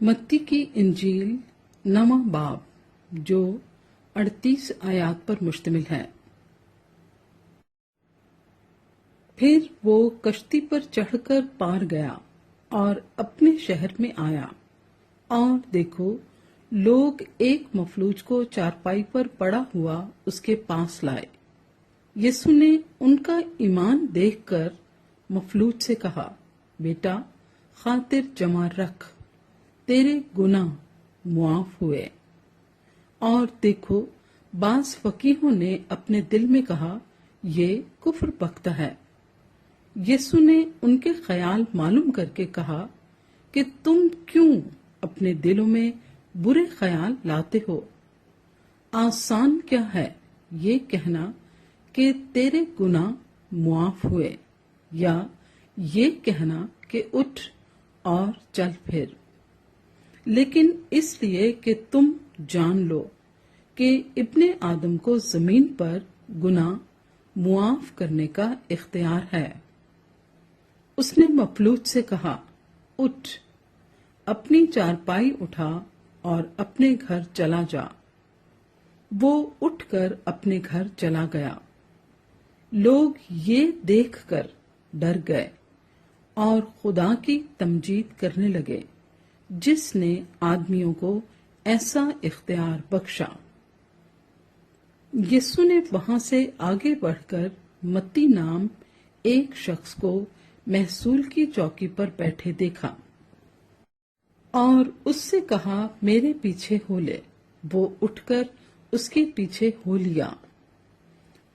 मत्ती की इंजील 9वां बाब जो 38 आयात पर मुश्तमिल है। फिर वो कश्ती पर चढ़कर पार गया और अपने शहर में आया, और देखो लोग एक मफलूज को चारपाई पर पड़ा हुआ उसके पास लाए। यीशु ने उनका ईमान देखकर मफलूज से कहा, बेटा खातिर जमा रख, तेरे गुनाह मुआफ हुए। और देखो बास फकीहों ने अपने दिल में कहा, ये कुफ्र बकता है। यीशु ने उनके ख्याल मालूम करके कहा कि तुम क्यों अपने दिलों में बुरे ख्याल लाते हो। आसान क्या है ये कहना कि तेरे गुनाह मुआफ हुए, या ये कहना कि उठ और चल फिर। लेकिन इसलिए कि तुम जान लो कि इब्ने आदम को जमीन पर गुनाह मुआफ करने का इख्तियार है। उसने मफलूज से कहा, उठ, अपनी चारपाई उठा और अपने घर चला जा। वो उठकर अपने घर चला गया। लोग ये देखकर डर गए और खुदा की तमजीद करने लगे जिसने आदमियों को ऐसा इख्तियार बख्शा। यीशु ने वहां से आगे बढ़कर मत्ती नाम एक शख्स को महसूल की चौकी पर बैठे देखा और उससे कहा, मेरे पीछे हो ले। वो उठकर उसके पीछे हो लिया।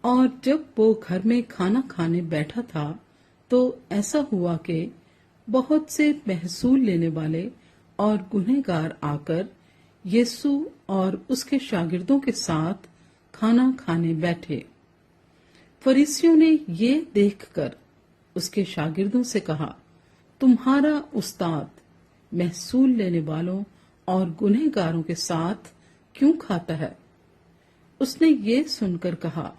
और जब वो घर में खाना खाने बैठा था तो ऐसा हुआ कि बहुत से महसूल लेने वाले और गुनहगार आकर यीशु और उसके शागिर्दों के साथ खाना खाने बैठे। फरीसियों ने ये देखकर उसके शागिर्दों से कहा, तुम्हारा उस्ताद महसूल लेने वालों और गुनहगारों के साथ क्यों खाता है। उसने ये सुनकर कहा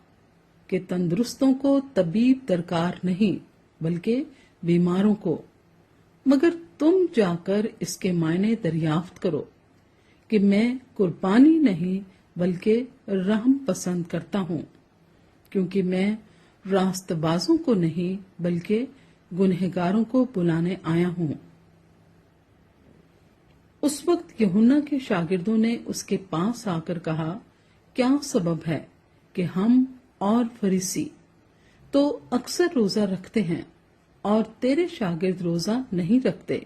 कि तंदुरुस्तों को तबीब दरकार नहीं बल्कि बीमारों को। मगर तुम जाकर इसके मायने दरियाफ्त करो कि मैं कुर्बानी नहीं बल्कि रहम पसंद करता हूँ, क्योंकि मैं रास्तबाजों को नहीं बल्कि गुनहगारों को बुलाने आया हूँ। उस वक्त यूहन्ना के शागिर्दों ने उसके पास आकर कहा, क्या सबब है कि हम और फरीसी तो अक्सर रोजा रखते हैं और तेरे शागिर्द रोजा नहीं रखते।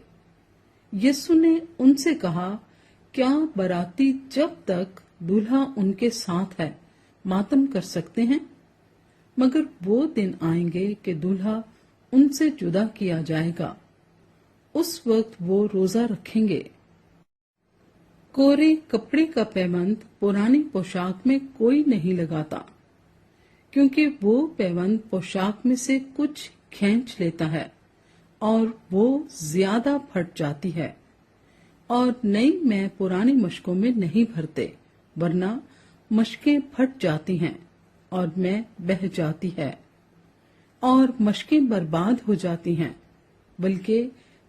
यीशु ने उनसे कहा, क्या बराती जब तक दूल्हा उनके साथ है मातम कर सकते हैं? मगर वो दिन आएंगे कि दूल्हा उनसे जुदा किया जाएगा, उस वक्त वो रोजा रखेंगे। कोरे कपड़े का पैबंद पुरानी पोशाक में कोई नहीं लगाता, क्योंकि वो पैबंद पोशाक में से कुछ खींच लेता है और वो ज्यादा फट जाती है। और नई मैं पुरानी मशकों में नहीं भरते, वरना मशकें फट जाती हैं और मैं बह जाती है और मशकें बर्बाद हो जाती हैं। बल्कि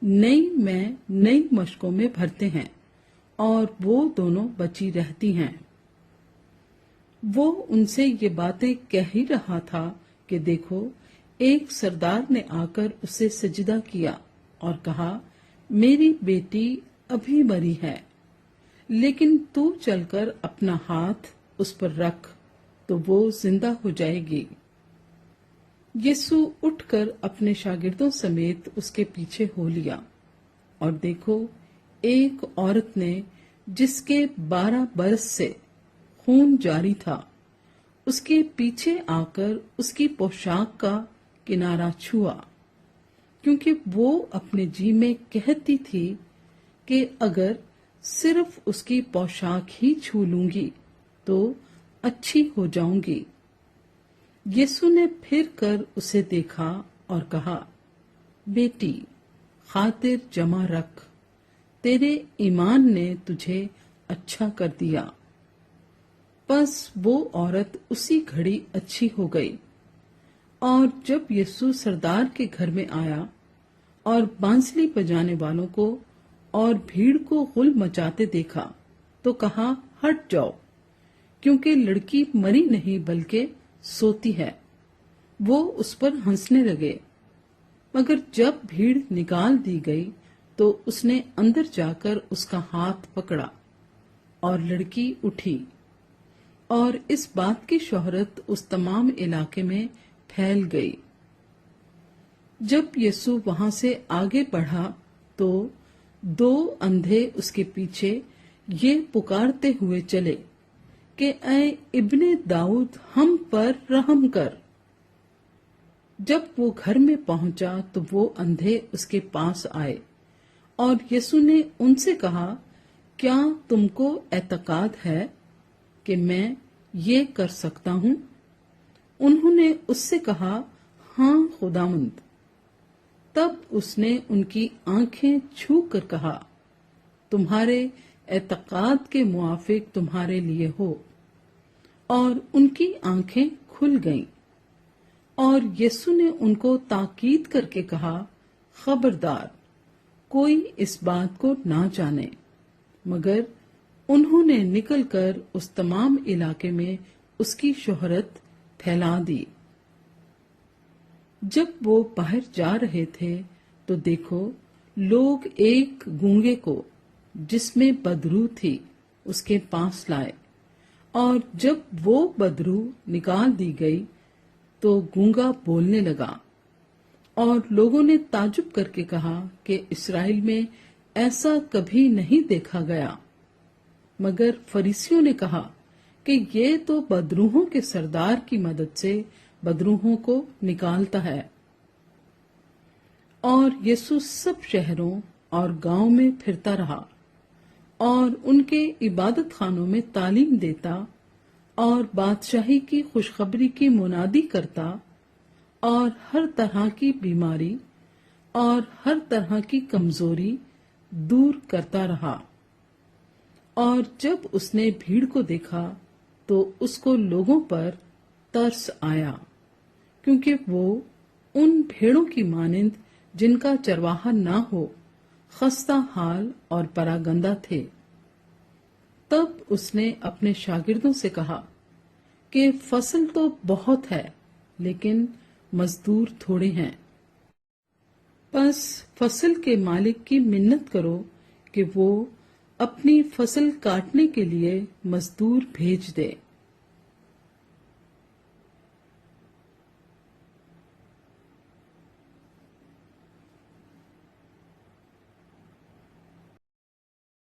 नई मैं नई मशकों में भरते हैं और वो दोनों बची रहती हैं। वो उनसे ये बातें कह ही रहा था कि देखो एक सरदार ने आकर उसे सजदा किया और कहा, मेरी बेटी अभी मरी है, लेकिन तू चलकर अपना हाथ उस पर रख तो वो जिंदा हो जाएगी। यीशु उठकर अपने शागिर्दों समेत उसके पीछे हो लिया। और देखो एक औरत ने जिसके 12 बरस से खून जारी था उसके पीछे आकर उसकी पोशाक का किनारा छुआ, क्योंकि वो अपने जी में कहती थी कि अगर सिर्फ उसकी पोशाक ही छू लूंगी तो अच्छी हो जाऊंगी। यीशु ने फिर कर उसे देखा और कहा, बेटी खातिर जमा रख, तेरे ईमान ने तुझे अच्छा कर दिया। बस वो औरत उसी घड़ी अच्छी हो गई। और जब यीशु सरदार के घर में आया और बांसुरी बजाने वालों को اور بھیڑ کو غل مچاتے دیکھا تو کہا ہٹ جاؤ، کیونکہ لڑکی مری نہیں بلکہ سوتی ہے۔ وہ اس پر ہنسنے لگے، مگر جب بھیڑ نکال دی گئی تو اس نے اندر جا کر اس کا ہاتھ پکڑا اور لڑکی اٹھی، اور اس بات کی شہرت اس تمام علاقے میں پھیل گئی۔ جب یسوع وہاں سے آگے بڑھا تو 2 اندھے اس کے پیچھے یہ پکارتے ہوئے چلے کہ اے ابن داؤد ہم پر رحم کر۔ جب وہ گھر میں پہنچا تو وہ اندھے اس کے پاس آئے، اور یسوع نے ان سے کہا، کیا تم کو اعتقاد ہے کہ میں یہ کر سکتا ہوں؟ انہوں نے اس سے کہا، ہاں خداوند۔ تب اس نے ان کی آنکھیں چھو کر کہا، تمہارے اعتقاد کے موافق تمہارے لیے ہو، اور ان کی آنکھیں کھل گئیں۔ اور یسوع نے ان کو تاکید کر کے کہا، خبردار، کوئی اس بات کو نہ جانے۔ مگر انہوں نے نکل کر اس تمام علاقے میں اس کی شہرت پھیلا دی۔ جب وہ باہر جا رہے تھے تو دیکھو، لوگ ایک گونگے کو جس میں بدرو تھی اس کے پاس لائے، اور جب وہ بدرو نکال دی گئی تو گونگا بولنے لگا، اور لوگوں نے تعجب کر کے کہا کہ اسرائیل میں ایسا کبھی نہیں دیکھا گیا۔ مگر فریسیوں نے کہا کہ یہ تو بدروحوں کے سردار کی مدد سے بدروحوں کو نکالتا ہے۔ اور یسوع سب شہروں اور گاؤں میں پھرتا رہا، اور ان کے عبادت خانوں میں تعلیم دیتا، اور بادشاہی کی خوشخبری کی منادی کرتا، اور ہر طرح کی بیماری اور ہر طرح کی کمزوری دور کرتا رہا۔ اور جب اس نے بھیڑ کو دیکھا تو اس کو لوگوں پر ترس آیا، کیونکہ وہ ان بھیڑوں کی مانند جن کا چرواہا نہ ہو، خستہ حال اور پراگندہ تھے۔ تب اس نے اپنے شاگردوں سے کہا کہ فصل تو بہت ہے لیکن مزدور تھوڑے ہیں، پس فصل کے مالک کی منت کرو کہ وہ اپنی فصل کاٹنے کے لیے مزدور بھیج دے۔